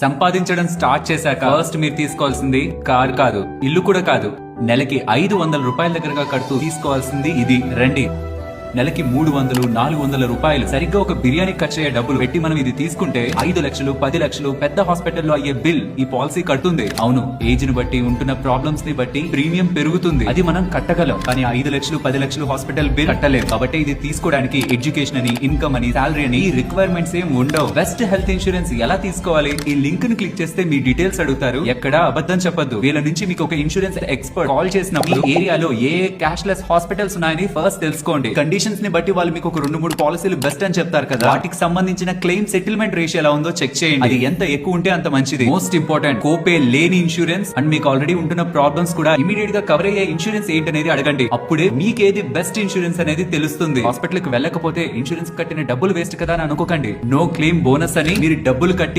సంపాదించడం స్టార్ట్ చేశాక ఫస్ట్ మీరు తీసుకోవాల్సింది కార్ కాదు, ఇల్లు కూడా కాదు. నెలకి 500 రూపాయల దగ్గరగా కడుతూ తీసుకోవాల్సింది ఇది. రండి, నెలకి 300, 400 రూపాయలు సరిగ్గా ఒక బిర్యానీ ఖర్చు అయ్యే డబ్బులు పెట్టి మనం ఇది తీసుకుంటే 5 లక్షలు, 10 లక్షలు పెద్ద హాస్పిటల్లో అయ్యే బిల్ ఈ పాలసీ కడుతుంది. అవును, ఏజ్ ని బట్టి ఉంటున్న ప్రాబ్లమ్స్ ని బట్టి ప్రీమియం పెరుగుతుంది, అది మనం కట్టగలం. కానీ 5 లక్షలు, 10 లక్షలు హాస్పిటల్ బిల్ కట్టలేదు. కాబట్టి ఇది తీసుకోవడానికి ఎడ్యుకేషన్ అని, ఇన్కమ్ అని, సాలరీ అని రిక్వైర్మెంట్స్ ఏం ఉండవు. బెస్ట్ హెల్త్ ఇన్సూరెన్స్ ఎలా తీసుకోవాలి? ఈ లింక్ ని క్లిక్ చేస్తే మీ డీటెయిల్స్ అడుగుతారు. ఎక్కడా అబద్ధం చెప్పొద్దు. వీళ్ళ నుంచి మీకు ఒక ఇన్సూరెన్స్ ఎక్స్పర్ట్ కాల్ చేసినప్పుడు ఏరియాలో ఏ క్యాష్లెస్ హాస్పిటల్స్ ఉన్నాయని ఫస్ట్ తెలుసుకోండి. కండిషన్స్ ని బట్టి వాళ్ళు మీకు ఒక 2-3 పాలసీలు బెస్ట్ అని చెప్తారు కదా, వాటికి సంబంధించిన క్లెయిమ్ సెటిల్మెంట్ రేషియో ఎలా ఉందో చెక్ చేయండి. అది ఎంత ఎక్కువ ఉంటే అంత మంచిది. మోస్ట్ ఇంపార్టెంట్, కోపే లేని ఇన్సూరెన్స్ అండ్ మీకు ఆల్రెడీ ఉంటున్న ప్రాబ్లమ్స్ కూడా ఇమీడియట్ గా కవర్ అయ్యే ఇన్సూరెన్స్ ఏంటనేది అడగండి. అప్పుడే మీకేది బెస్ట్ ఇన్సూరెన్స్ అనేది తెలుస్తుంది. హాస్పిటల్ కి వెళ్ళకపోతే ఇన్సూరెన్స్ కట్టిన డబ్బులు వేస్ట్ కదా అని అనుకోకండి. నో క్లెయిమ్ బోనస్ అని మీరు డబ్బులు కట్టి